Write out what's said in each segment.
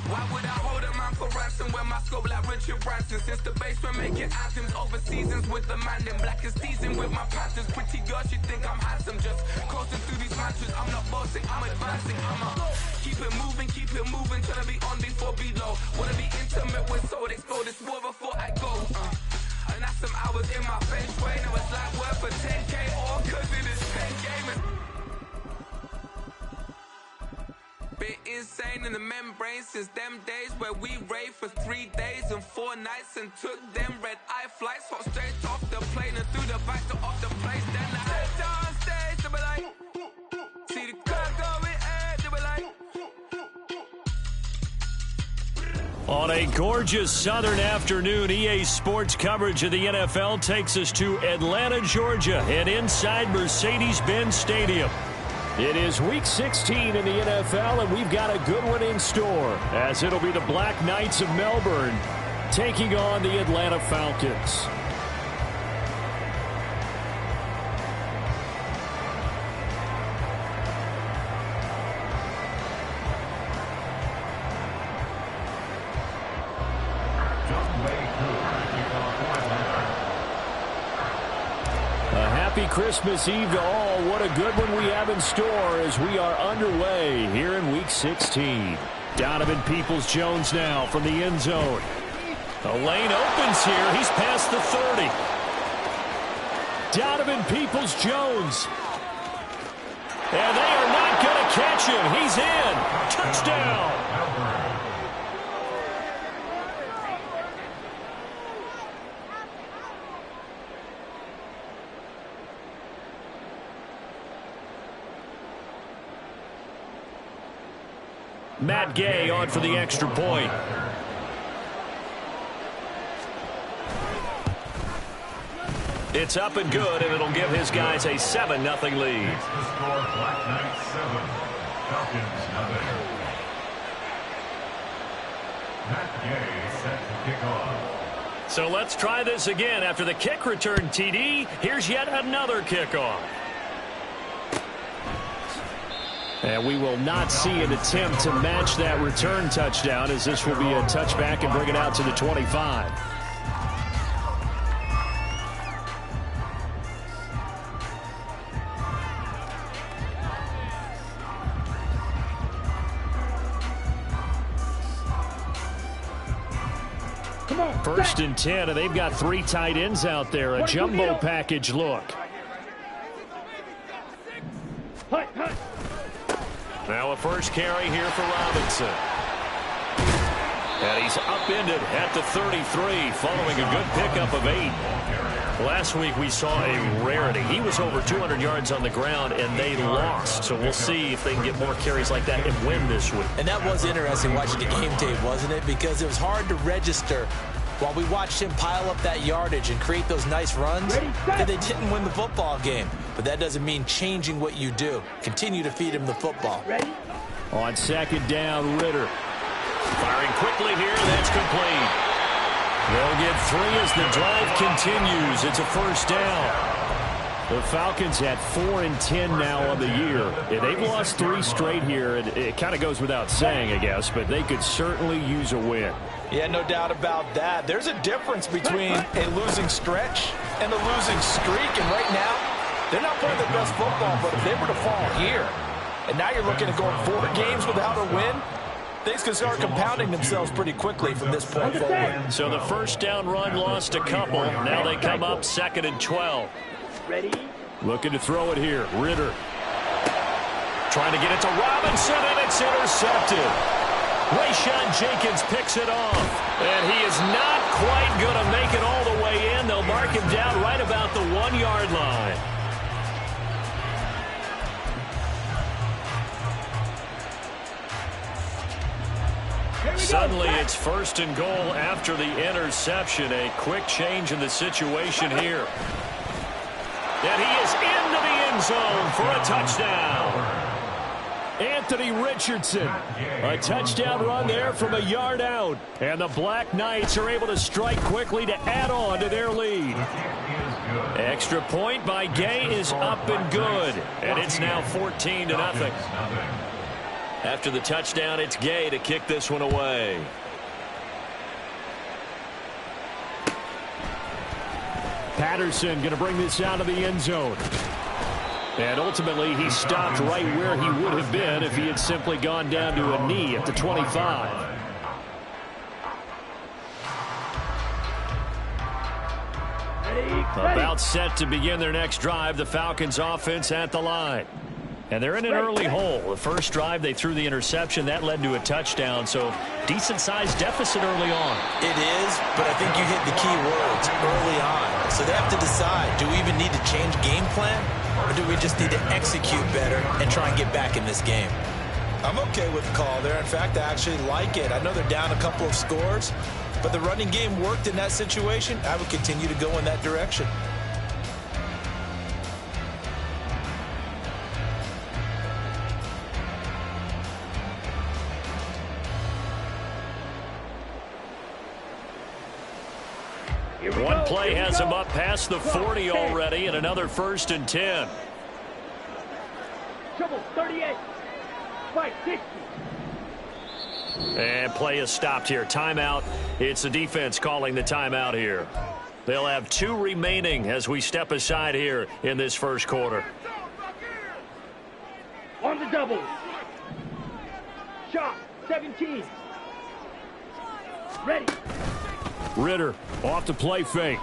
Why would I hold a man for ransom when my scope like Richard Branson? Since the basement making anthems over seasons with the man in black is teasing with my panthers. Pretty girl, she think I'm handsome. Just coasting through these mantras. I'm not bossing, I'm advancing. Keep it moving, trying to be on before below. Wanna be intimate with soul, explode this war before I go. And that's some hours in my feng shui. Now it's like work for 10K all cause it is 10 gaming. Bit insane in the membrane since them days where we raved for 3 days and 4 nights and took them red-eye flights, hot straight off the plane and through the back door of the place. Then I head down stage, they be like, see the crowd going ahead, they be like. On a gorgeous southern afternoon, EA Sports coverage of the NFL takes us to Atlanta, Georgia, and inside Mercedes-Benz Stadium. It is Week 16 in the NFL, and we've got a good one in store, as it'll be the Black Knights of Melbourne taking on the Atlanta Falcons. Christmas Eve to all. What a good one we have in store as we are underway here in Week 16. Donovan Peoples-Jones now from the end zone. The lane opens here. He's past the 30. Donovan Peoples-Jones. And they are not going to catch him. He's in. Touchdown. Matt Gay on for the extra point. It's up and good, and it'll give his guys a 7-0 lead. The score, Black Knights 7, Falcons 0. Matt Gay set to kick off. So let's try this again. After the kick return TD, here's yet another kickoff. And we will not see an attempt to match that return touchdown, as this will be a touchback and bring it out to the 25. First and 10, and they've got 3 tight ends out there. A jumbo package look. Now a first carry here for Robinson. And he's upended at the 33 following a good pickup of 8. Last week we saw a rarity. He was over 200 yards on the ground, and they lost. So we'll see if they can get more carries like that and win this week. And that was interesting watching the game tape, wasn't it? Because it was hard to register while we watched him pile up that yardage and create those nice runs, that they didn't win the football game. But that doesn't mean changing what you do. Continue to feed him the football. On second down, Ritter. Firing quickly here, that's complete. They'll get 3 as the drive continues. It's a first down. The Falcons at 4-10 now on the year. And they've lost 3 straight here. And it kind of goes without saying, I guess, but they could certainly use a win. Yeah, no doubt about that. There's a difference between a losing stretch and a losing streak. And right now, they're not playing their best football, but if they were to fall here, and now you're looking at going 4 games without a win, things can start compounding themselves pretty quickly from this point forward. So the first down run lost a couple. Now they come up 2nd and 12. Ready? Looking to throw it here. Ritter. Trying to get it to Robinson, and it's intercepted. Rayshawn Jenkins picks it off. And he is not quite going to make it all the way in. They'll mark him down right about the 1-yard line. Suddenly it's 1st and goal after the interception. A quick change in the situation here. And he is into the end zone for a touchdown. Anthony Richardson. A touchdown run there from a yard out. And the Black Knights are able to strike quickly to add on to their lead. Extra point by Gay is up and good. And it's now 14-0. After the touchdown, it's Gay to kick this one away. Patterson going to bring this out of the end zone. And ultimately, he stopped right where he would have been if he had simply gone down to a knee at the 25. About set to begin their next drive, the Falcons offense at the line. And they're in an early hole. The first drive, they threw the interception. That led to a touchdown, so decent-sized deficit early on. It is, but I think you hit the key words early on. So they have to decide, do we even need to change game plan, or do we just need to execute better and try and get back in this game? I'm okay with the call there. In fact, I actually like it. I know they're down a couple of scores, but the running game worked in that situation. I would continue to go in that direction. One play has him up past the 40 already, and another 1st and 10. Trouble 38. Fight 60. And play is stopped here. Timeout. It's the defense calling the timeout here. They'll have 2 remaining as we step aside here in this first quarter. On the double. Shot 17. Ready. Ritter off the play fake.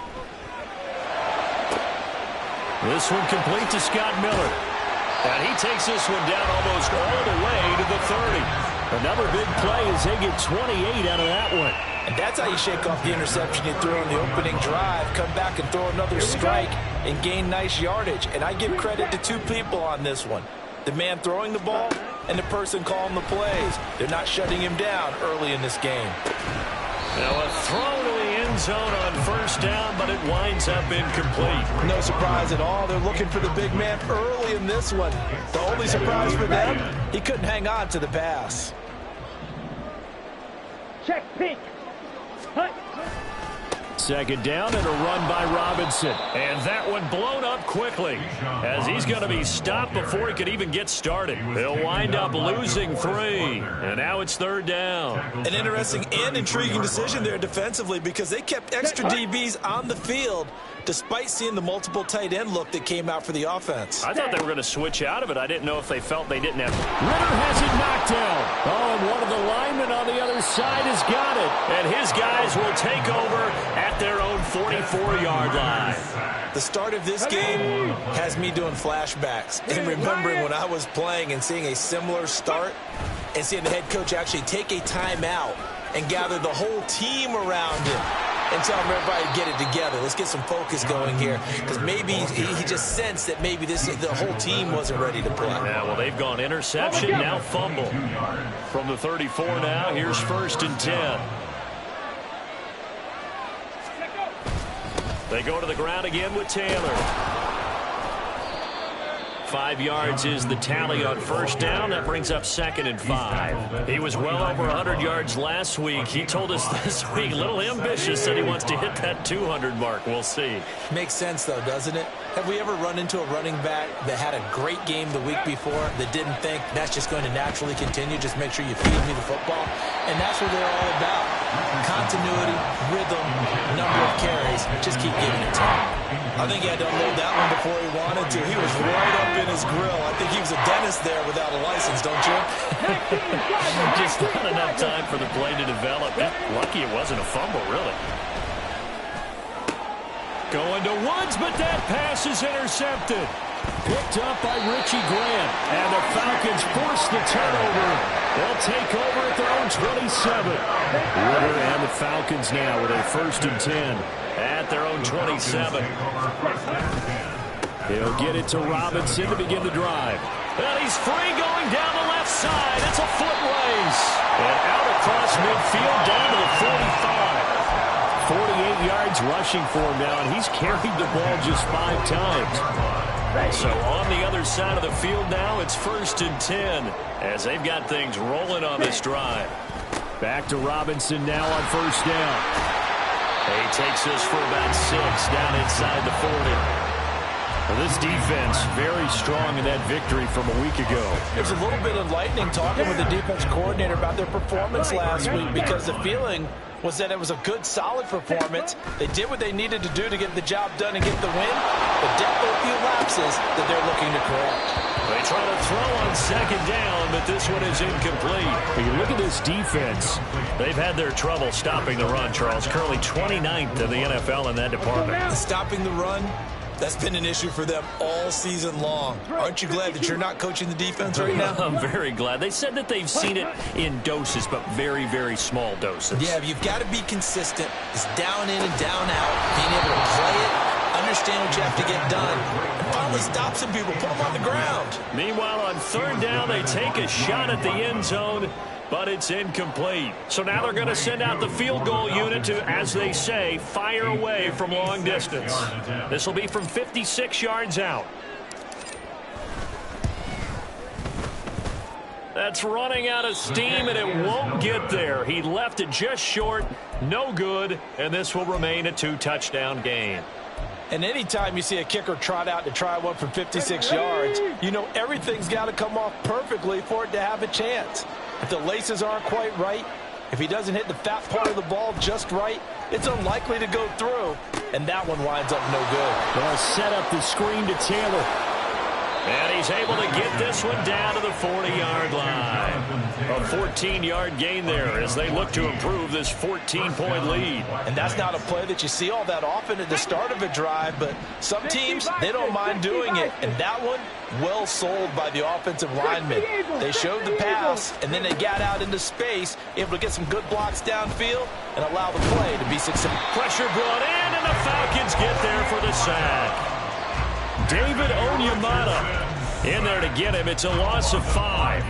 This one complete to Scott Miller. And he takes this one down almost all the way to the 30. Another big play as they get 28 out of that one. And that's how you shake off the interception you threw on the opening drive, come back and throw another strike and gain nice yardage. And I give credit to 2 people on this one. The man throwing the ball and the person calling the plays. They're not shutting him down early in this game. Now a throw to the end zone on 1st down, but it winds up incomplete. No surprise at all. They're looking for the big man early in this one. The only surprise for them, he couldn't hang on to the pass. Check pink. Hut. 2nd down and a run by Robinson. And that one blown up quickly as he's going to be stopped before he could even get started. They'll wind up losing 3. And now it's 3rd down. An interesting and intriguing decision there defensively because they kept extra DBs on the field despite seeing the multiple tight end look that came out for the offense. I thought they were going to switch out of it. I didn't know if they felt they didn't have. Ritter has it knocked down. Oh, and one of the linemen on the other side has got it. And his guys will take over at their own 44-yard line. The start of this game has me doing flashbacks and remembering when I was playing and seeing a similar start and seeing the head coach actually take a timeout and gather the whole team around him and tell everybody to get it together. Let's get some focus going here because maybe he just sensed that maybe the whole team wasn't ready to play. Yeah, well, they've gone interception, now fumble. From the 34 now, here's 1st and 10. They go to the ground again with Taylor. 5 yards is the tally on 1st down. That brings up 2nd and 5. He was well over 100 yards last week. He told us this week, a little ambitious, said he wants to hit that 200 mark. We'll see. Makes sense, though, doesn't it? Have we ever run into a running back that had a great game the week before that didn't think that's just going to naturally continue? Just make sure you feed me the football. And that's what they're all about. Continuity, rhythm, number of carries. Just keep giving it to him. I think he had to unload that one before he wanted to. He was right up in his grill. I think he was a dentist there without a license, don't you? Just not enough time for the play to develop. Lucky it wasn't a fumble, really. Going to Woods, but that pass is intercepted. Picked up by Richie Grant. And the Falcons force the turnover. They'll take over at their own 27. Ritter and the Falcons now with a 1st and 10 at their own 27. He'll get it to Robinson to begin the drive. And he's free going down the left side. It's a foot race. And out across midfield down to the 45. 48 yards rushing for him now, and he's carried the ball just 5 times. So on the other side of the field now, it's 1st and 10 as they've got things rolling on this drive. Back to Robinson now on 1st down. He takes this for about 6 down inside the 40. Well, this defense very strong in that victory from a week ago. It was a little bit enlightening talking with the defense coordinator about their performance last week, because the feeling was that it was a good, solid performance. They did what they needed to do to get the job done and get the win, but definitely a few lapses that they're looking to correct. They try to throw on second down, but this one is incomplete. When you look at this defense, They've had their trouble stopping the run, Charles. Currently 29th in the NFL in that department. Stopping the run, that's been an issue for them all season long. Aren't you glad that you're not coaching the defense right now? I'm very glad. They said that they've seen it in doses, but very, very small doses. Yeah, you've got to be consistent. It's down in and down out, being able to play it, understand what you have to get done, and finally stop some people, put them on the ground. Meanwhile, on third down, they take a shot at the end zone, but it's incomplete. So now they're going to send out the field goal unit to, as they say, fire away from long distance. This will be from 56 yards out. That's running out of steam, and it won't get there. He left it just short, no good, and this will remain a 2-touchdown game. And anytime you see a kicker trot out to try one from 56 yards, you know everything's got to come off perfectly for it to have a chance. If the laces aren't quite right, if he doesn't hit the fat part of the ball just right, it's unlikely to go through, and that one winds up no good. They'll set up the screen to Taylor. And he's able to get this one down to the 40-yard line. A 14-yard gain there as they look to improve this 14-point lead. And that's not a play that you see all that often at the start of a drive, but some teams, they don't mind doing it. And that one, well sold by the offensive linemen. They showed the pass, and then they got out into space, able to get some good blocks downfield and allow the play to be successful. Pressure brought in, and the Falcons get there for the sack. David Onyemata in there to get him. It's a loss of 5.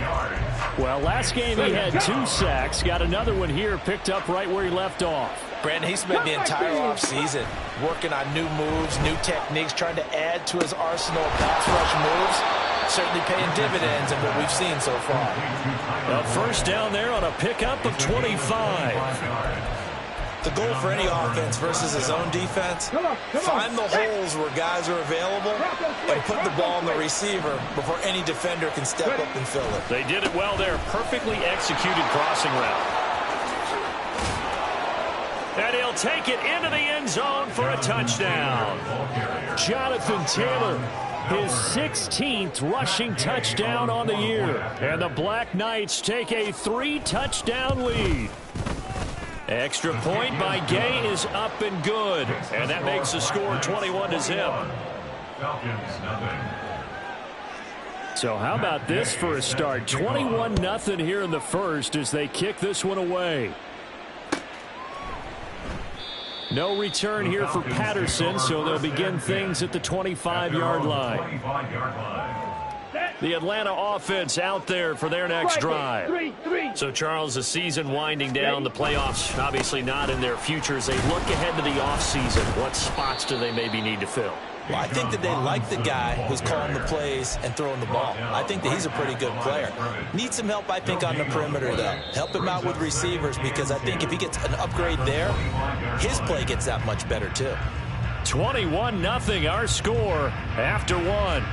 Well, last game he had 2 sacks. Got another one here, picked up right where he left off. Brandon, he spent the entire offseason working on new moves, new techniques, trying to add to his arsenal of pass rush moves. Certainly paying dividends in what we've seen so far. A first down there on a pickup of 25. The goal for any offense versus his own defense, find the holes where guys are available and put the ball on the receiver before any defender can step up and fill it. They did it well there. Perfectly executed crossing route. And he'll take it into the end zone for a touchdown. Jonathan Taylor, his 16th rushing touchdown on the year. And the Black Knights take a 3-touchdown lead. Extra point by Gay is up and good. And that makes the score 21-0. Falcons, nothing. So how about this for a start? 21-0 here in the first as they kick this one away. No return here for Patterson, so they'll begin things at the 25-yard line. The Atlanta offense out there for their next drive. So, Charles, the season winding down, the playoffs obviously not in their future. As they look ahead to the offseason, what spots do they maybe need to fill? Well, I think that they like the guy who's calling the plays and throwing the ball. I think that he's a pretty good player. Needs some help, I think, on the perimeter, though. Help him out with receivers, because I think if he gets an upgrade there, his play gets that much better, too. 21-0 our score after 1.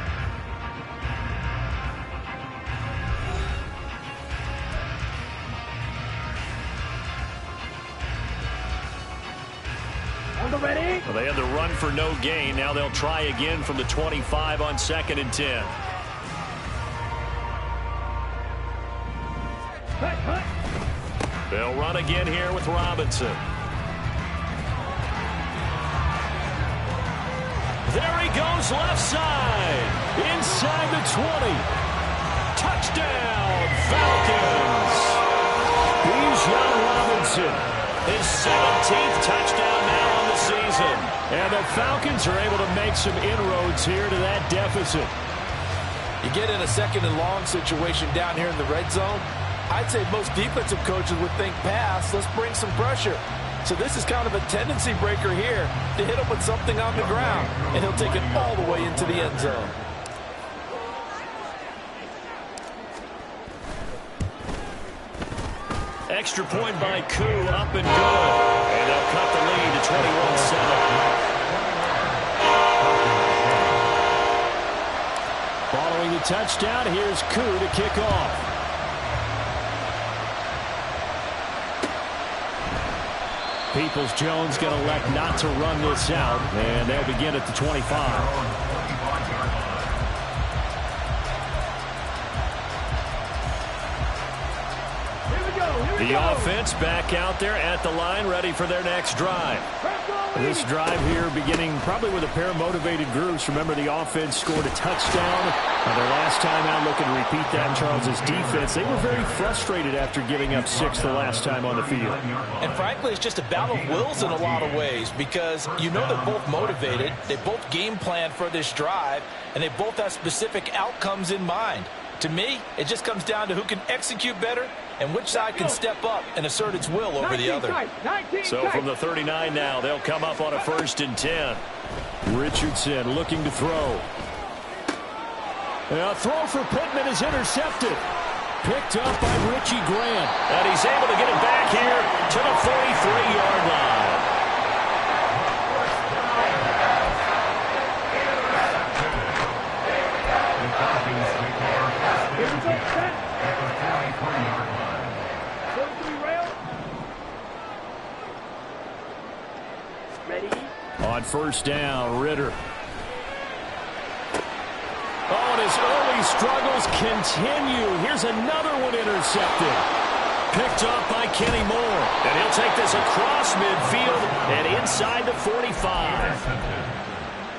Ready? Well, they had to run for no gain. Now they'll try again from the 25 on 2nd and 10. They'll run again here with Robinson. There he goes, left side. Inside the 20. Touchdown, Falcons. Bijan Robinson. His 17th touchdown now on the season. And the Falcons are able to make some inroads here to that deficit. You get in a 2nd and long situation down here in the red zone, I'd say most defensive coaches would think pass, let's bring some pressure. So this is kind of a tendency breaker here to hit him with something on the ground, and he'll take it all the way into the end zone. Extra point by Koo, up and good. And they'll cut the lead to 21-7. Following the touchdown, here's Koo to kick off. Peoples-Jones going to elect not to run this out, and they'll begin at the 25. The offense back out there at the line, ready for their next drive. This drive here beginning probably with a pair of motivated groups. Remember, the offense scored a touchdown. Their last time out, looking to repeat that in Charles's defense. They were very frustrated after giving up 6 the last time on the field. And frankly, it's just a battle of wills in a lot of ways because you know they're both motivated. They both game plan for this drive, and they both have specific outcomes in mind. To me, it just comes down to who can execute better and which side can step up and assert its will over the other. So from the 39 now, they'll come up on a 1st and 10. Richardson looking to throw. A throw for Pittman is intercepted. Picked up by Richie Grant. And he's able to get it back here to the 43-yard line. On 1st down, Ritter. Oh, and his early struggles continue. Here's another one intercepted. Picked up by Kenny Moore. And he'll take this across midfield and inside the 45.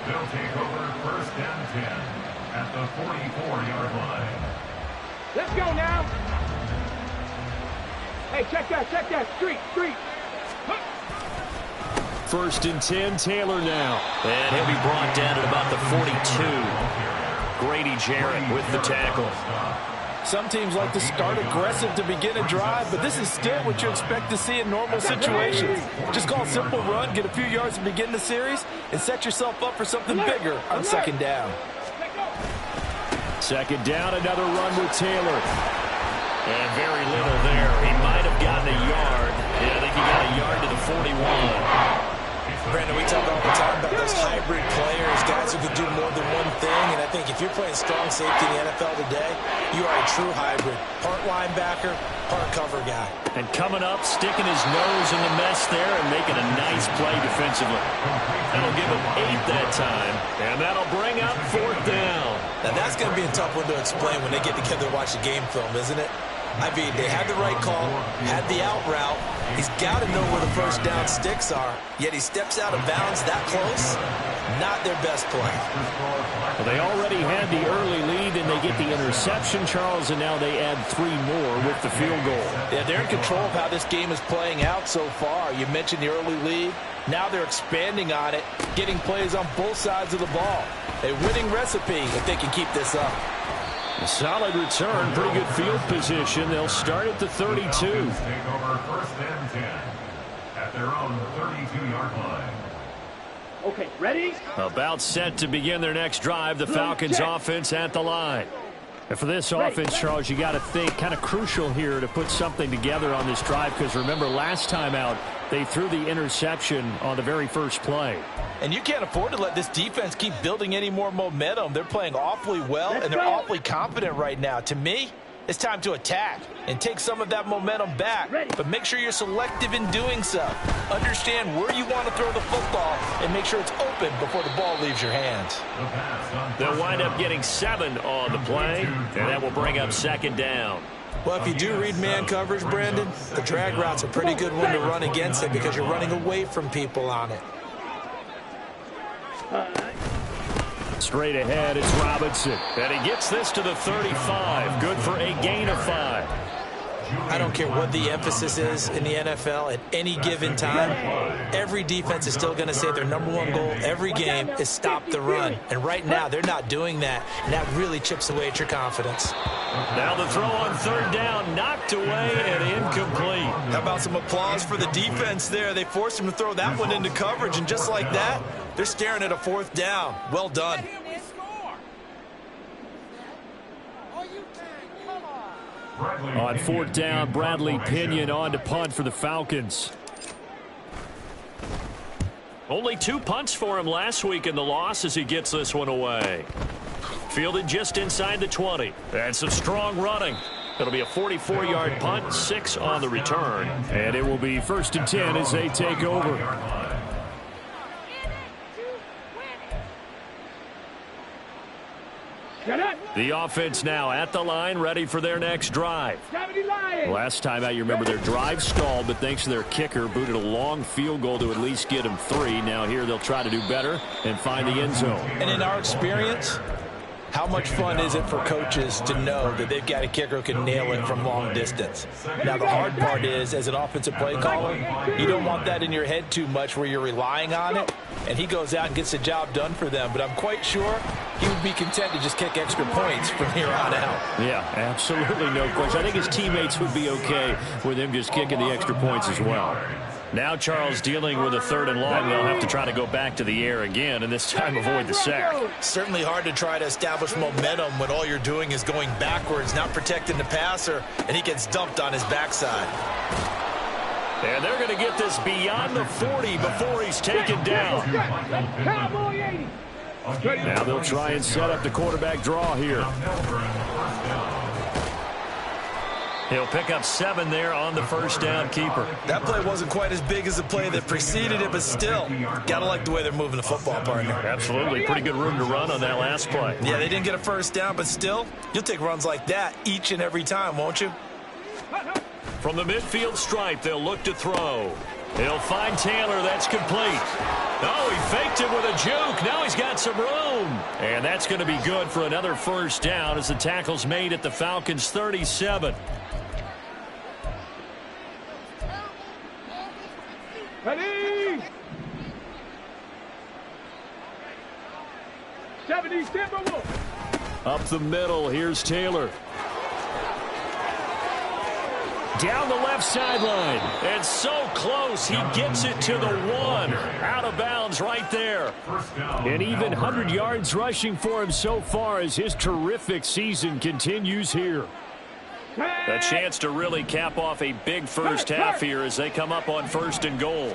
They'll take over 1st and 10 at the 44-yard line. Let's go now. Hey, check that. Street. 1st and 10, Taylor now. And he'll be brought down at about the 42. Grady Jarrett with the tackle. Some teams like to start aggressive to begin a drive, but this is still what you expect to see in normal situations. Just call a simple run, get a few yards to begin the series, and set yourself up for something bigger on 2nd down. 2nd down, another run with Taylor. And very little there. He might have gotten a yard. Yeah, I think he got a yard to the 41. Brandon, we talk all the time about those hybrid players, guys who can do more than one thing. And I think if you're playing strong safety in the NFL today, you are a true hybrid. Part linebacker, part cover guy. And coming up, sticking his nose in the mess there and making a nice play defensively. That'll give him 8 that time. And that'll bring up 4th down. Now that's going to be a tough one to explain when they get together to watch the game film, isn't it? I mean, they had the right call, had the out route. He's got to know where the 1st down sticks are, yet he steps out of bounds that close. Not their best play. Well, they already had the early lead, and they get the interception, Charles, and now they add 3 more with the field goal. Yeah, they're in control of how this game is playing out so far. You mentioned the early lead. Now they're expanding on it, getting plays on both sides of the ball. A winning recipe if they can keep this up. A solid return, pretty good field position. They'll start at the 32. Take over 1st and 10 at their own 32-yard line. Okay, ready? About set to begin their next drive. The Falcons offense at the line. And for this offense, Charles, you got to think kind of crucial here to put something together on this drive because remember last time out they threw the interception on the very first play. And you can't afford to let this defense keep building any more momentum. They're playing awfully well, and they're awfully confident right now. To me, it's time to attack and take some of that momentum back. But make sure you're selective in doing so. Understand where you want to throw the football and make sure it's open before the ball leaves your hands. They'll wind up getting 7 on the play, and that will bring up 2nd down. Well, if you do read man coverage, Brandon, the drag route's a pretty good one to run against it because you're running away from people on it. Straight ahead, it's Robinson. And he gets this to the 35. Good for a gain of 5. I don't care what the emphasis is in the NFL at any given time. Every defense is still going to say their #1 goal every game is stop the run. And right now, they're not doing that. And that really chips away at your confidence. Now the throw on 3rd down, knocked away and incomplete. How about some applause for the defense there? They forced him to throw that one into coverage, and just like that, they're staring at a 4th down. Well done. On 4th down, Bradley Pinion on to punt for the Falcons. Only 2 punts for him last week in the loss as he gets this one away. Fielded just inside the 20. And some strong running. It'll be a 44-yard punt, 6 on the return. And it will be 1st and 10 as they take over. The offense now at the line, ready for their next drive. Last time out, you remember their drive stalled, but thanks to their kicker, booted a long field goal to at least get them 3. Now here they'll try to do better and find the end zone. And in our experience, how much fun is it for coaches to know that they've got a kicker who can nail it from long distance? Now, the hard part is, as an offensive play caller, you don't want that in your head too much where you're relying on it, and he goes out and gets the job done for them. But I'm quite sure he would be content to just kick extra points from here on out. Yeah, absolutely no question. I think his teammates would be okay with him just kicking the extra points as well. Now Charles dealing with a 3rd and long. They'll have to try to go back to the air again, and this time avoid the sack. Certainly hard to try to establish momentum when all you're doing is going backwards, not protecting the passer, and he gets dumped on his backside. And they're going to get this beyond the 40 before he's taken down. Now they'll try and set up the quarterback draw here. He'll pick up 7 there on the 1st down keeper. That play wasn't quite as big as the play that preceded it, but still, gotta like the way they're moving the football, partner. Absolutely. Pretty good room to run on that last play. Yeah, they didn't get a 1st down, but still, you'll take runs like that each and every time, won't you? From the midfield stripe, they'll look to throw. He'll find Taylor. That's complete. Oh, he faked it with a juke. Now he's got some room. And that's going to be good for another 1st down as the tackle's made at the Falcons' 37. Ready? 70 Timberwolves. Up the middle, here's Taylor. Down the left sideline. And so close, he gets it to the 1. Out of bounds right there. And even 100 yards rushing for him so far as his terrific season continues here. A chance to really cap off a big 1st half here as they come up on 1st and goal.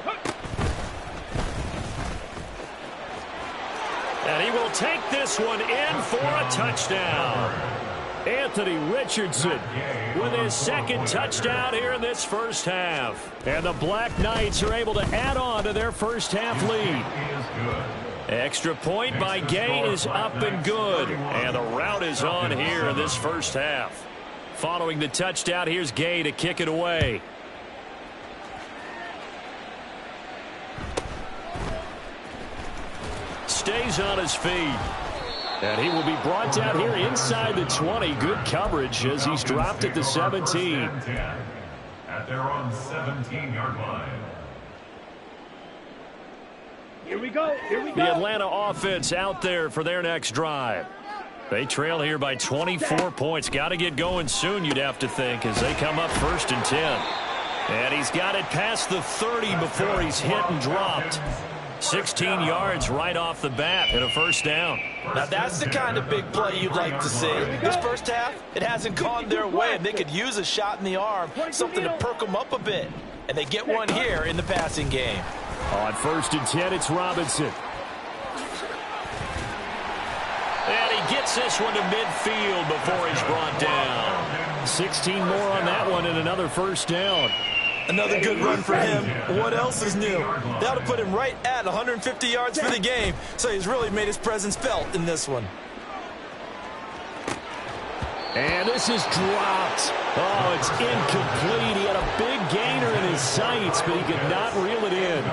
And he will take this one in for a touchdown. Anthony Richardson with his 2nd touchdown here in this 1st half. And the Black Knights are able to add on to their 1st half lead. Extra point by Gay is up and good. And the route is on here in this 1st half. Following the touchdown, here's Gay to kick it away. Stays on his feet. And he will be brought down here inside the 20. Good coverage as he's dropped at the 17. At their own 17-yard line. Here we go. Here we go. The Atlanta offense out there for their next drive. They trail here by 24 points. Got to get going soon, you'd have to think, as they come up 1st and 10. And he's got it past the 30 before he's hit and dropped. 16 yards right off the bat and a 1st down. Now, that's the kind of big play you'd like to see. This 1st half, it hasn't gone their way, and they could use a shot in the arm, something to perk them up a bit. And they get one here in the passing game. On 1st and 10, it's Robinson. And he gets this one to midfield before he's brought down. 16 more on that one and another 1st down. Another good run for him. What else is new? That'll put him right at 150 yards for the game, so he's really made his presence felt in this one. And this is dropped. Oh, it's incomplete. He had a big gainer in his sights, but he could not reel it in.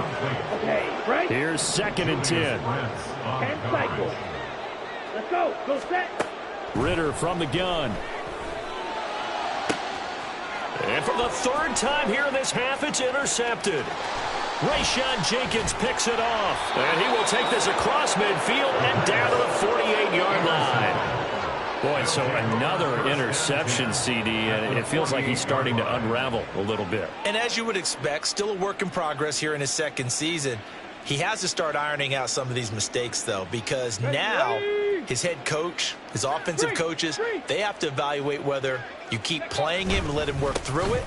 Okay, right? Here's 2nd and 10. 10 cycles. Let's go. Go set. Ritter from the gun. And for the 3rd time here in this half, it's intercepted. Rayshawn Jenkins picks it off. And he will take this across midfield and down to the 48-yard line. Boy, so another interception, CD, and it feels like he's starting to unravel a little bit. And as you would expect, still a work in progress here in his 2nd season. He has to start ironing out some of these mistakes, though, because now his head coach, his offensive coaches, they have to evaluate whether you keep playing him and let him work through it,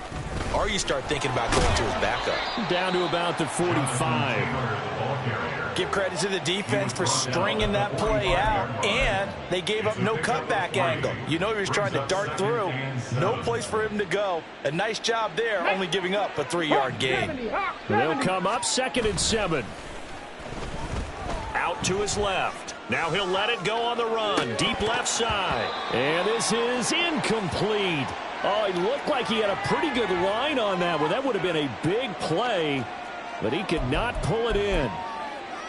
or you start thinking about going to his backup. Down to about the 45. Give credit to the defense for stringing that play out, and They gave up no cutback angle. You know he was trying to dart through. No place for him to go. A nice job there, only giving up a 3-yard gain. They'll come up 2nd and 7. Out to his left. Now he'll let it go on the run. Deep left side. And this is incomplete. Oh, he looked like he had a pretty good line on that one. That would have been a big play, but he could not pull it in.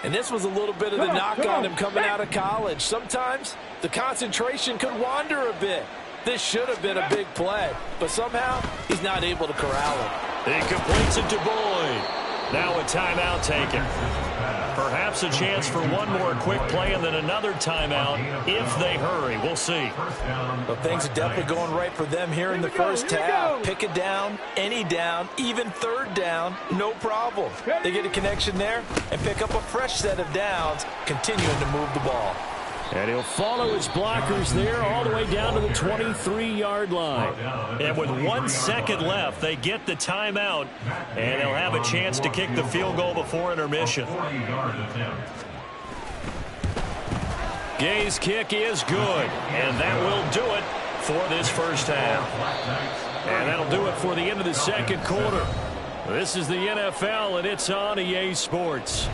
And this was a little bit of the knock on him coming out of college. Sometimes the concentration could wander a bit. This should have been a big play, but somehow he's not able to corral it. He completes it to Boyd. Now a timeout taken. Perhaps a chance for one more quick play and then another timeout if they hurry. We'll see. Well, things are definitely going right for them here in the first half. Pick it down, any down, even 3rd down, no problem. They get a connection there and pick up a fresh set of downs, continuing to move the ball. And he'll follow his blockers there all the way down to the 23-yard line. And with 1 second left, they get the timeout, and they'll have a chance to kick the field goal before intermission. Gay's kick is good, and that will do it for this first half. And that'll do it for the end of the second quarter. This is the NFL, and it's on EA Sports.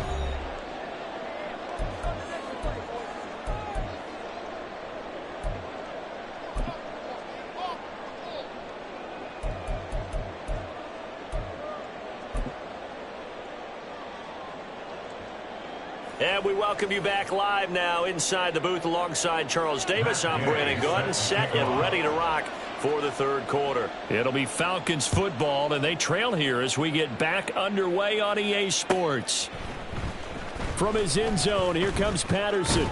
And we welcome you back live now inside the booth alongside Charles Davis. I'm Brandon Gaudin, set and ready to rock for the third quarter. It'll be Falcons football, and they trail here as we get back underway on EA Sports. From his end zone, here comes Patterson.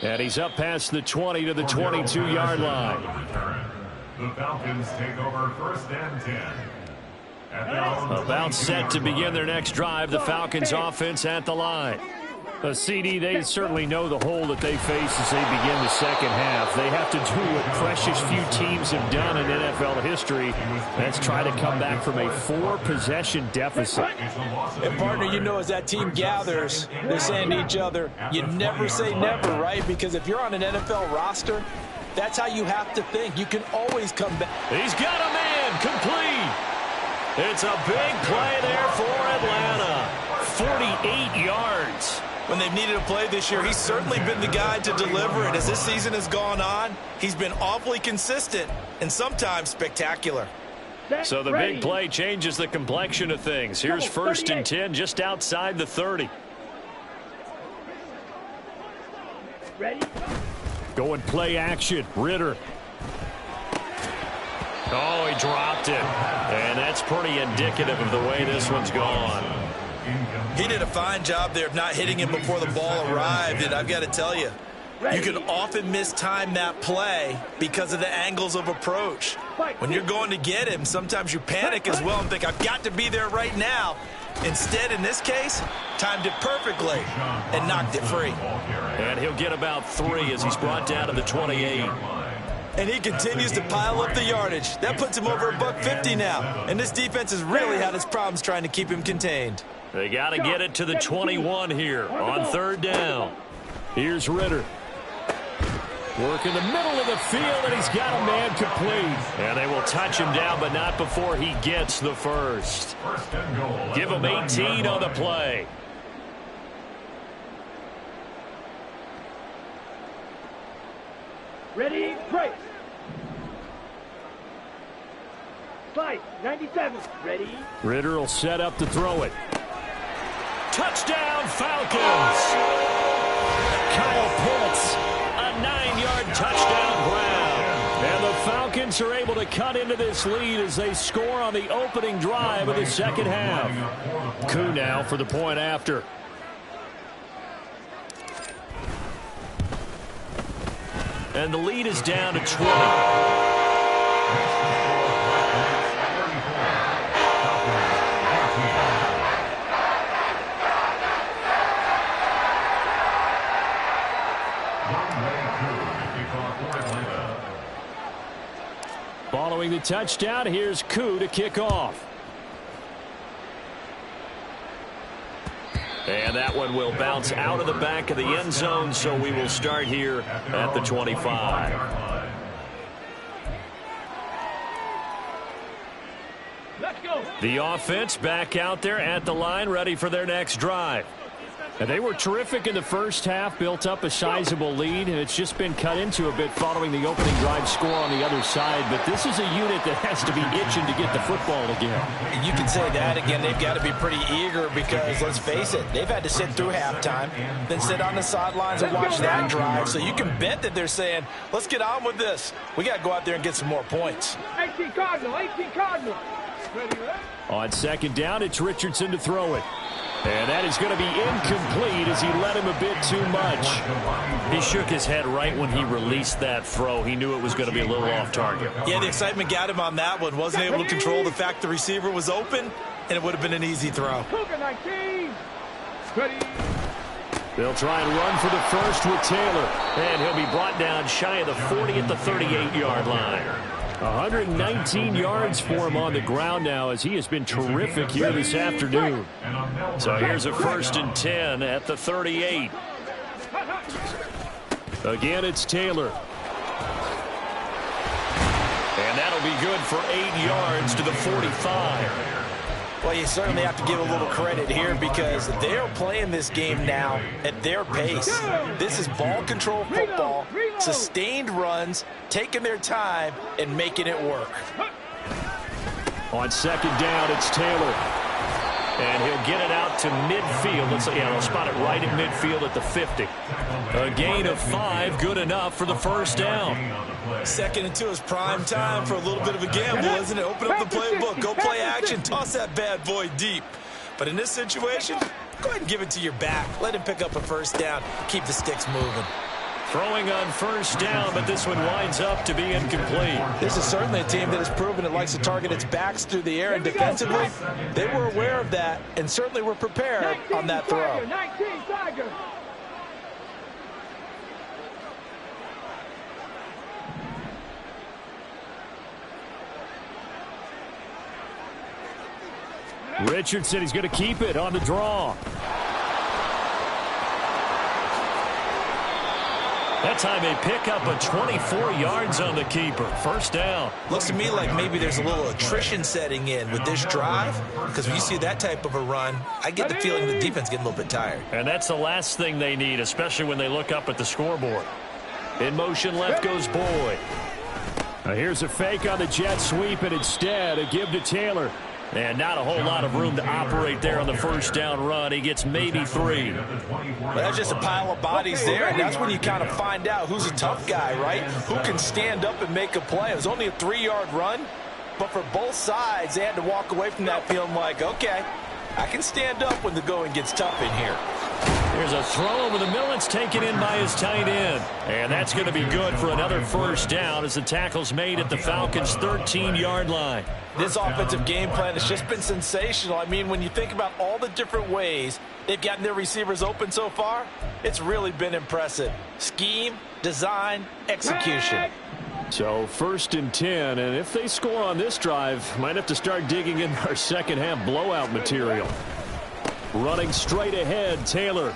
And he's up past the 20 to the 22-yard line. The Falcons take over 1st and 10. About set to begin their next drive, the Falcons offense at the line. CD, they certainly know the hole that they face as they begin the second half. They have to do what precious few teams have done in NFL history. That's try to come back from a 4-possession deficit. And partner, you know, as that team gathers, they're saying to each other, you never say never, right? Because if you're on an NFL roster, that's how you have to think. You can always come back. He's got a man complete. It's a big play there for Atlanta. 48 yards. When they've needed a play this year, he's certainly been the guy to deliver it. As this season has gone on, he's been awfully consistent and sometimes spectacular. So the big play changes the complexion of things. Here's 1st and 10 just outside the 30. Ready? Going play action. Ritter. Oh, he dropped it. And that's pretty indicative of the way this one's gone. He did a fine job there of not hitting him before the ball arrived, and I've got to tell you, you can often mistime that play because of the angles of approach. When you're going to get him, sometimes you panic as well and think, I've got to be there right now. Instead, in this case, timed it perfectly and knocked it free. And he'll get about 3 as he's brought down to the 28. And he continues to pile up the yardage. That puts him over $150 now. And this defense has really had its problems trying to keep him contained. They got to get it to the 21 here on 3rd down. Here's Ritter. Work in the middle of the field, and he's got a man complete. And they will touch him down, but not before he gets the first. Give him 18 on the play. Ready, break. Slide, 97. Ready. Ritter will set up to throw it. Touchdown, Falcons. Kyle Pitts. A 9-yard touchdown grab. And the Falcons are able to cut into this lead as they score on the opening drive of the second half. Koo now for the point after. And the lead is down to 20. Following the touchdown, here's Koo to kick off. And that one will bounce out of the back of the end zone, so we will start here at the 25. Let's go. The offense back out there at the line, ready for their next drive. And they were terrific in the first half, built up a sizable lead, and it's just been cut into a bit following the opening drive score on the other side. But this is a unit that has to be itching to get the football again. You can say that again. They've got to be pretty eager because, let's face it, they've had to sit through halftime, then sit on the sidelines and watch that drive. So you can bet that they're saying, let's get on with this. We got to go out there and get some more points. 18 Cardinal, 18 Cardinal. Ready, ready? On second down, it's Richardson to throw it. And that is going to be incomplete as he led him a bit too much. He shook his head right when he released that throw. He knew it was going to be a little off target. Yeah, the excitement got him on that one. Wasn't able to control the fact the receiver was open, and it would have been an easy throw. Cougar 19. Ready. They'll try and run for the first with Taylor. And he'll be brought down shy of the 40 at the 38-yard line. 119 yards for him on the ground now as he has been terrific here this afternoon. So here's a 1st and 10 at the 38. Again, it's Taylor. And that'll be good for 8 yards to the 45. Well, you certainly have to give a little credit here because they're playing this game now at their pace. This is ball control football, sustained runs, taking their time, and making it work. On second down, it's Taylor. And he'll get it out to midfield. They'll spot it right at midfield at the 50. A gain of 5, good enough for the first down. 2nd and 2 is prime time for a little bit of a gamble, isn't it? Open up the playbook, go play action, toss that bad boy deep. But in this situation, go ahead and give it to your back. Let him pick up a first down, keep the sticks moving. Throwing on first down, but this one winds up to be incomplete. This is certainly a team that has proven it likes to target its backs through the air, and defensively, they were aware of that and certainly were prepared on that throw. 19 Tiger. Richardson, he's going to keep it on the draw. That time they pick up a 24 yards on the keeper. First down. Looks to me like maybe there's a little attrition setting in with this drive, because when you see that type of a run, I get the feeling the defense getting a little bit tired. And that's the last thing they need, especially when they look up at the scoreboard. In motion left goes Boyd. Now here's a fake on the jet sweep, and instead a give to Taylor. And not a whole lot of room to operate there on the first down run. He gets maybe 3. Well, that's just a pile of bodies there, and that's when you kind of find out who's a tough guy, right? Who can stand up and make a play. It was only a 3-yard run, but for both sides, they had to walk away from that feeling like, okay, I can stand up when the going gets tough in here. There's a throw over the middle. It's taken in by his tight end. And that's going to be good for another first down as the tackle's made at the Falcons' 13-yard line. This offensive game plan has just been sensational. I mean, when you think about all the different ways they've gotten their receivers open so far, it's really been impressive. Scheme, design, execution. So 1st and 10, and if they score on this drive, might have to start digging in our second half blowout material. Running straight ahead, Taylor.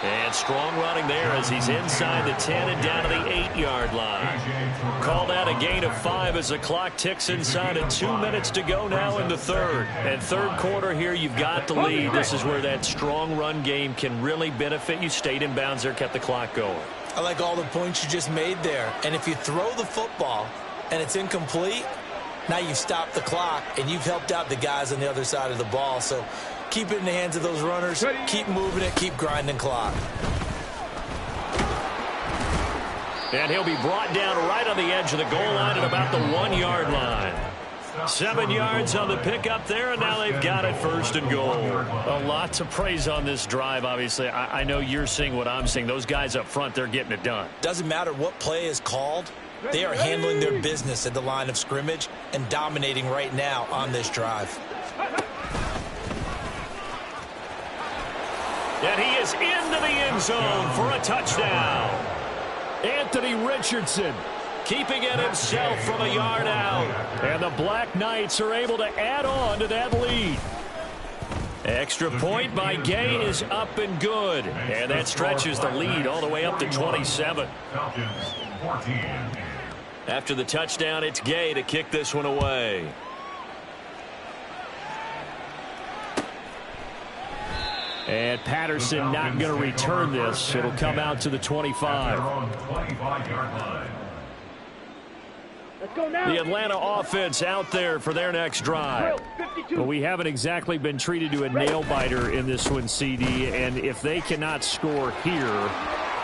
And strong running there as he's inside the 10 and down to the 8-yard line. Called out a gain of 5 as the clock ticks inside of 2 minutes to go now in the third. And third quarter here, you've got the lead. This is where that strong run game can really benefit you. Stayed in bounds there, kept the clock going. I like all the points you just made there. And if you throw the football and it's incomplete, now you've stopped the clock and you've helped out the guys on the other side of the ball. So keep it in the hands of those runners. Keep moving it. Keep grinding clock. And he'll be brought down right on the edge of the goal line at about the 1-yard line. 7 yards on the pickup there, and now they've got it 1st and goal. A lot to praise on this drive, obviously. I know you're seeing what I'm seeing. Those guys up front, they're getting it done. Doesn't matter what play is called. They are handling their business at the line of scrimmage and dominating right now on this drive. And he is into the end zone for a touchdown. Anthony Richardson keeping it himself from a yard out. And the Black Knights are able to add on to that lead. Extra point by Gay is up and good. And that stretches the lead all the way up to 27. Falcons 14. After the touchdown, it's Gay to kick this one away. And Patterson not going to return this. It'll come out to the 25. Let's go now. The Atlanta offense out there for their next drive. Well, we haven't exactly been treated to a nail-biter in this one, CD. And if they cannot score here,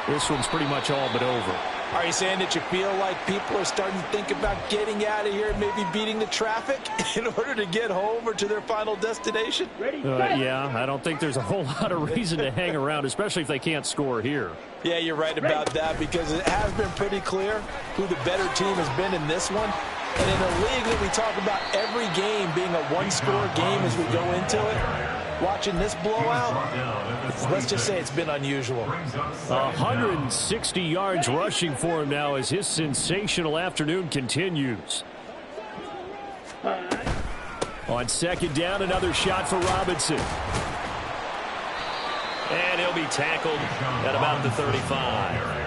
this one's pretty much all but over. Are you saying that you feel like people are starting to think about getting out of here and maybe beating the traffic in order to get home or to their final destination? Yeah, I don't think there's a whole lot of reason to hang around, especially if they can't score here. Yeah, you're right about that, because it has been pretty clear who the better team has been in this one. And in a league that we talk about every game being a one-score game as we go into it, watching this blowout, let's just say it's been unusual. 160 yards rushing for him now as his sensational afternoon continues. On second down, another shot for Robinson. And he'll be tackled at about the 35.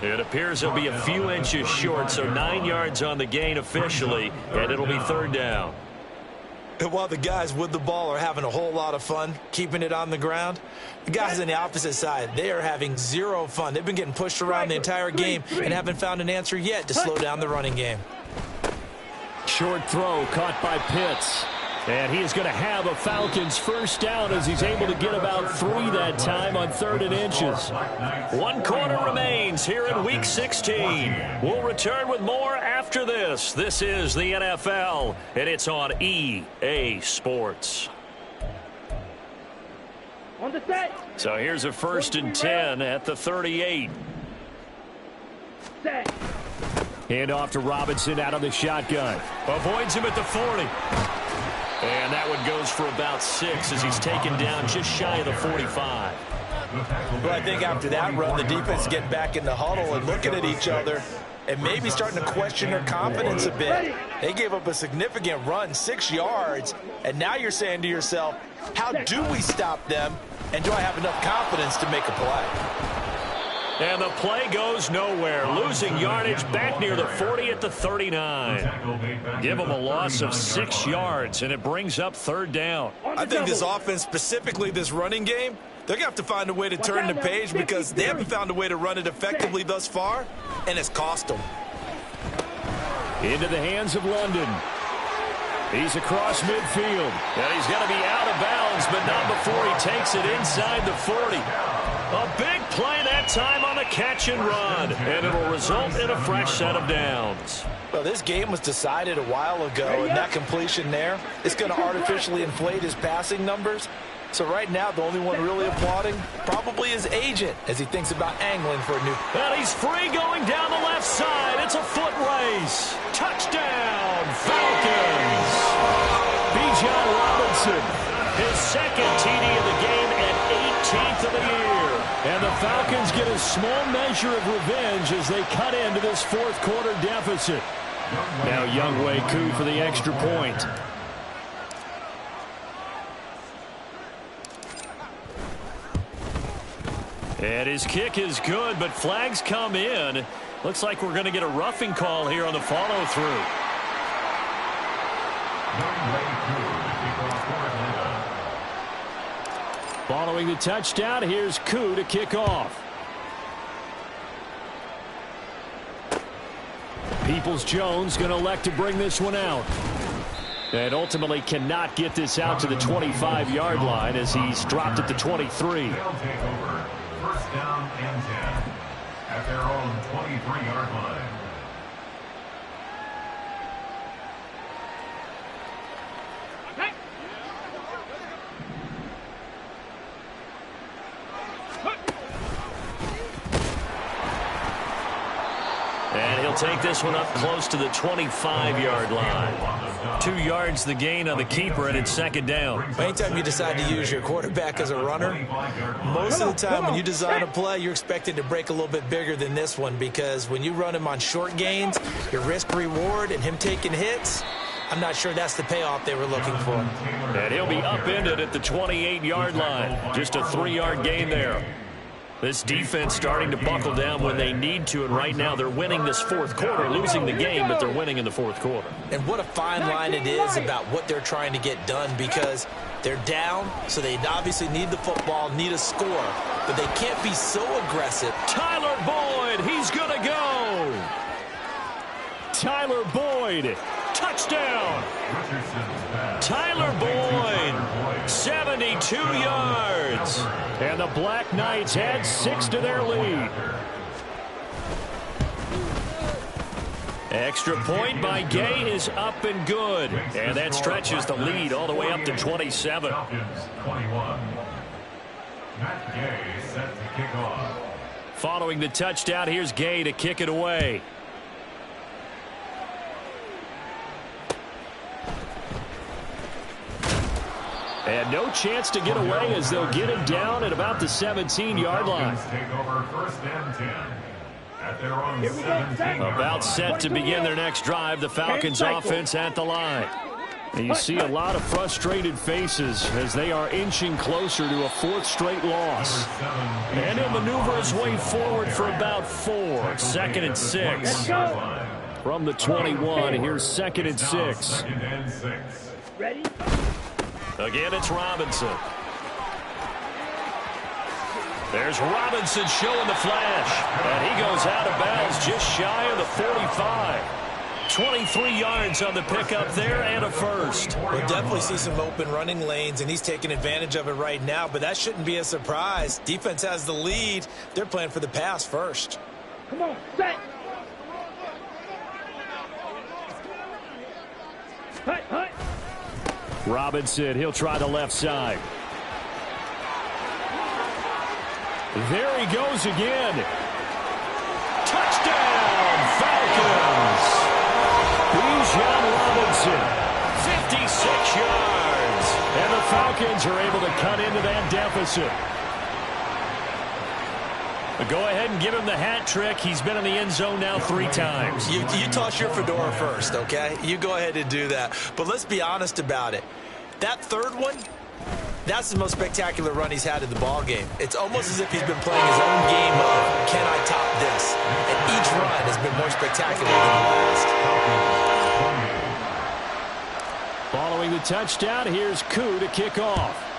It appears he'll be a few inches short, so 9 yards on the gain officially, and it'll be third down. And while the guys with the ball are having a whole lot of fun keeping it on the ground, the guys on the opposite side, they are having zero fun. They've been getting pushed around the entire game and haven't found an answer yet to slow down the running game. Short throw caught by Pitts. And he is going to have a Falcons first down as he's able to get about 3 that time on 3rd and inches. 1 quarter remains here in Week 16. We'll return with more after this. This is the NFL, and it's on EA Sports. On the set. So here's a 1st and 10 at the 38. Set. Hand off to Robinson out of the shotgun. Avoids him at the 40. And that one goes for about 6 as he's taken down just shy of the 45. Well, I think after that run, the defense get back in the huddle and looking at each other and maybe starting to question their confidence a bit. They gave up a significant run, 6 yards, and now you're saying to yourself, how do we stop them, and do I have enough confidence to make a play? And the play goes nowhere. Losing yardage back near the 40 at the 39. Give them a loss of 6 yards, and it brings up 3rd down. I think this offense, specifically this running game, they're going to have to find a way to turn the page because they haven't found a way to run it effectively thus far, and it's cost them. Into the hands of London. He's across midfield. And he's going to be out of bounds, but not before he takes it inside the 40. A big play that time on the catch and run, and it'll result in a fresh set of downs. Well, this game was decided a while ago, and that completion there is going to artificially inflate his passing numbers. So right now, the only one really applauding probably his agent as he thinks about angling for a new... And he's free going down the left side. It's a foot race. Touchdown, Falcons. Bijan Robinson, his 2nd TD of the game and 18th of the year. And the Falcons get a small measure of revenge as they cut into this 4th quarter deficit. Now Younghoe Koo for the extra point. And his kick is good, but flags come in. Looks like we're going to get a roughing call here on the follow-through. Following the touchdown, here's Koo to kick off. Peoples-Jones going to elect to bring this one out. And ultimately cannot get this out to the 25-yard line as he's dropped at the 23. First down and 10 at their own 23-yard line. And he'll take this one up close to the 25-yard line. 2 yards the gain on the keeper, and it's 2nd down. Anytime you decide to use your quarterback as a runner, most of the time when you design a play, you're expected to break a little bit bigger than this one because when you run him on short gains, your risk-reward and him taking hits, I'm not sure that's the payoff they were looking for. And he'll be upended at the 28-yard line. Just a 3-yard gain there. This defense starting to buckle down when they need to, and right now they're winning this fourth quarter, losing the game, but they're winning in the fourth quarter. And what a fine line it is about what they're trying to get done, because they're down, so they obviously need the football, need a score, but they can't be so aggressive. Tyler Boyd, he's going to go. Tyler Boyd, touchdown. Tyler Boyd, 72 yards. And the Black Knights add 6 to their lead. Extra point by Gay is up and good. And that stretches the lead all the way up to 27. Matt Gay set to kick off. Following the touchdown, here's Gay to kick it away. And no chance to get away as they'll get him down at about the 17-yard line. Take over 1st and 10 at their own 17. About set to begin their next drive, the Falcons offense at the line. And you see a lot of frustrated faces as they are inching closer to a 4th straight loss. And he'll maneuver his way forward for about 4. 2nd and 6. From the 21, here's 2nd and 6. Ready? Again, it's Robinson. There's Robinson showing the flash. And he goes out of bounds just shy of the 45. 23 yards on the pickup there and a first. We'll definitely see some open running lanes, and he's taking advantage of it right now, but that shouldn't be a surprise. Defense has the lead. They're playing for the pass first. Come on, set. Hut, hut. Robinson, he'll try the left side. There he goes again. Touchdown, Falcons. Bijan Robinson, 56 yards. And the Falcons are able to cut into that deficit. Go ahead and give him the hat trick. He's been in the end zone now 3 times. You toss your fedora first, okay? You go ahead and do that. But let's be honest about it. That third one, that's the most spectacular run he's had in the ball game. It's almost as if he's been playing his own game of, can I top this? And each run has been more spectacular than the last. Following the touchdown, here's Koo to kick off.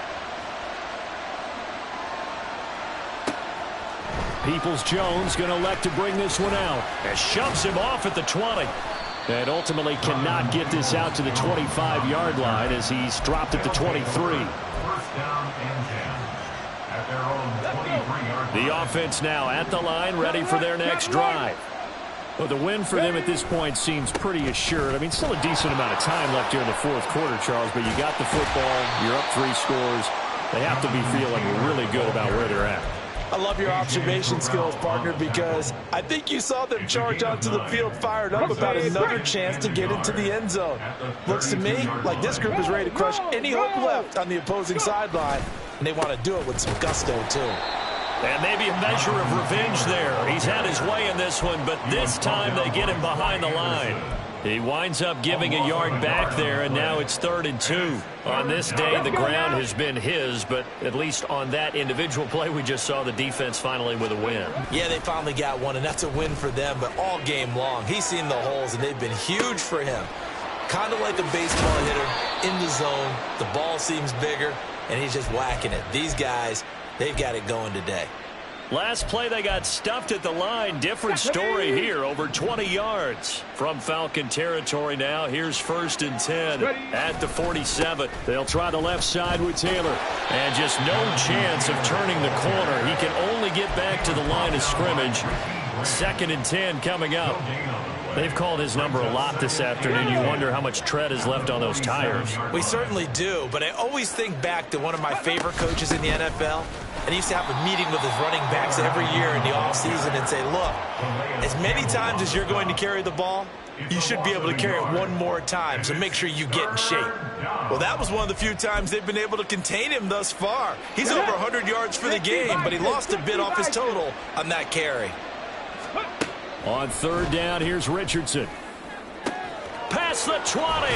Peoples-Jones going to elect to bring this one out and shoves him off at the 20. And ultimately cannot get this out to the 25-yard line as he's dropped at the 23. 1st down and 10 at their own 23-yard line. The offense now at the line, ready for their next drive. Well, the win for them at this point seems pretty assured. I mean, still a decent amount of time left here in the fourth quarter, Charles, but you got the football, you're up 3 scores. They have to be feeling really good about where they're at. I love your observation skills, partner, because I think you saw them charge onto the field fired up about another chance to get into the end zone. Looks to me like this group is ready to crush any hope left on the opposing sideline, and they want to do it with some gusto, too. And maybe a measure of revenge there. He's had his way in this one, but this time they get him behind the line. He winds up giving a yard back there, and now it's 3rd and 2. On this day, the ground has been his, but at least on that individual play, we just saw the defense finally with a win. Yeah, they finally got one, and that's a win for them, but all game long, he's seen the holes, and they've been huge for him. Kind of like a baseball hitter in the zone. The ball seems bigger, and he's just whacking it. These guys, they've got it going today. Last play, they got stuffed at the line. Different story here, over 20 yards from Falcon territory now. Here's 1st and 10 at the 47. They'll try the left side with Taylor. And just no chance of turning the corner. He can only get back to the line of scrimmage. 2nd and 10 coming up. They've called his number a lot this afternoon. You wonder how much tread is left on those tires. We certainly do, but I always think back to one of my favorite coaches in the NFL. And he used to have a meeting with his running backs every year in the offseason and say, look, as many times as you're going to carry the ball, you should be able to carry it one more time, so make sure you get in shape. Well, that was one of the few times they've been able to contain him thus far. He's over 100 yards for the game, but he lost a bit off his total on that carry. On 3rd down, here's Richardson. Pass past the 20.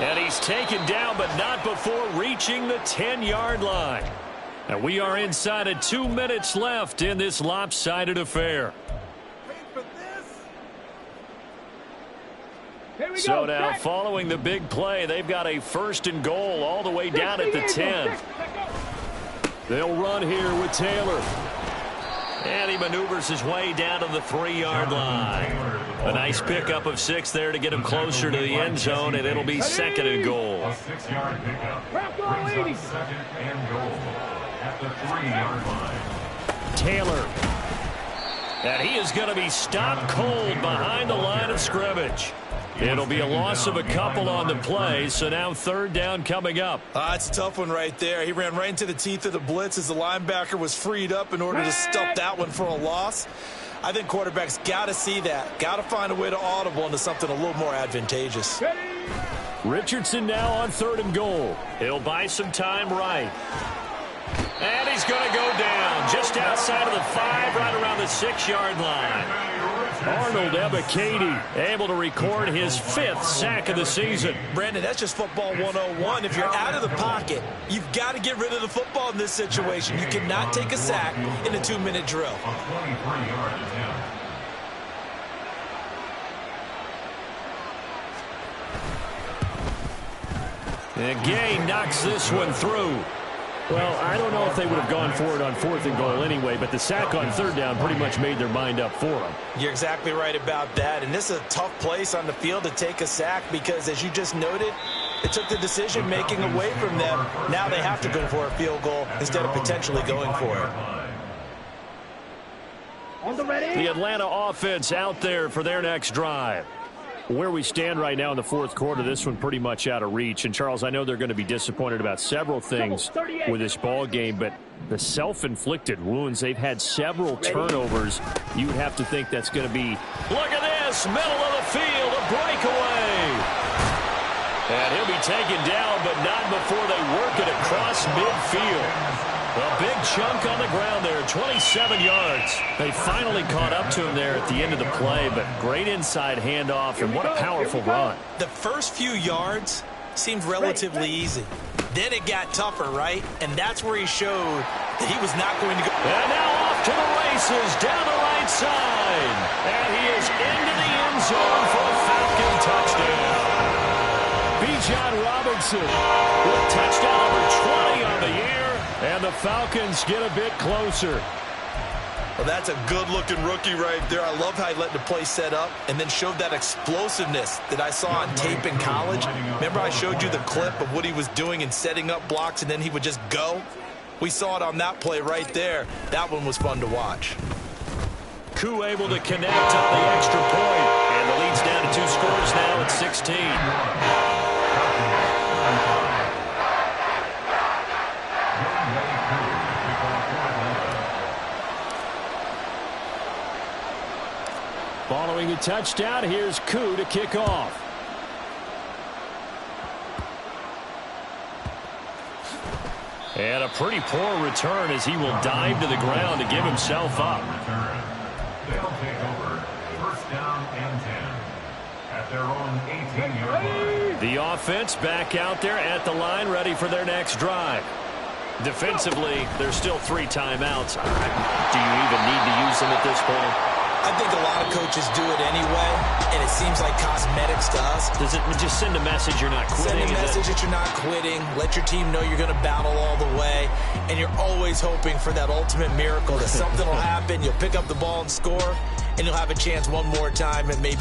And he's taken down, but not before reaching the 10-yard line. And we are inside of 2 minutes left in this lopsided affair. So now, following the big play, they've got a 1st and goal all the way down at the 10. They'll run here with Taylor. And he maneuvers his way down to the 3-yard line. A nice pickup of 6 there to get him closer to the end zone, and it'll be 2nd and goal. A 6-yard pickup brings us 2nd and goal at the 3-yard line. Taylor. And he is going to be stopped cold behind the line of scrimmage. It'll be a loss of a couple on the play, so now 3rd down coming up. It's a tough one right there. He ran right into the teeth of the blitz as the linebacker was freed up in order to stuff that one for a loss. I think quarterbacks got to see that. Got to find a way to audible into something a little more advantageous. Richardson now on 3rd and goal. He'll buy some time right. And he's going to go down just outside of the 5, right around the 6-yard line. Arnold Ebiketie able to record his 5th sack of the season. Brandon, that's just football 101. If you're out of the pocket, you've got to get rid of the football in this situation. You cannot take a sack in a 2-minute drill. A 23-yard attempt. And Gay knocks this one through. Well, I don't know if they would have gone for it on 4th and goal anyway, but the sack on 3rd down pretty much made their mind up for them. You're exactly right about that, and this is a tough place on the field to take a sack because, as you just noted, it took the decision-making away from them. Now they have to go for a field goal instead of potentially going for it. The Atlanta offense out there for their next drive. Where we stand right now in the 4th quarter, this one pretty much out of reach. And, Charles, I know they're going to be disappointed about several things with this ball game, but the self-inflicted wounds, they've had several turnovers. You would have to think that's going to be... Look at this, middle of the field, a breakaway. And he'll be taken down, but not before they work it across midfield. A big chunk on the ground there, 27 yards. They finally caught up to him there at the end of the play, but great inside handoff, and what a powerful run. The first few yards seemed relatively easy. Then it got tougher, right? And that's where he showed that he was not going to go. And now off to the races, down the right side. And he is into the end zone for a Falcon touchdown. Bijan Robinson with touchdown number 20 on the year. And the Falcons get a bit closer. Well, that's a good-looking rookie right there. I love how he let the play set up and then showed that explosiveness that I saw on tape in college. Remember I showed you the clip of what he was doing and setting up blocks, and then he would just go? We saw it on that play right there. That one was fun to watch. Koo able to connect on the extra point. And the lead's down to 2 scores now at 16. Following the touchdown, here's Koo to kick off. And a pretty poor return as he will dive to the ground to give himself up. They'll take over 1st down and 10 at their own 18-yard line. The offense back out there at the line, ready for their next drive. Defensively, there's still 3 timeouts. Do you even need to use them at this point? I think a lot of coaches do it anyway, and it seems like cosmetics to us. Does it just send a message you're not quitting? Send a message that you're not quitting. Let your team know you're going to battle all the way, and you're always hoping for that ultimate miracle that something will happen, you'll pick up the ball and score, and you'll have a chance one more time and maybe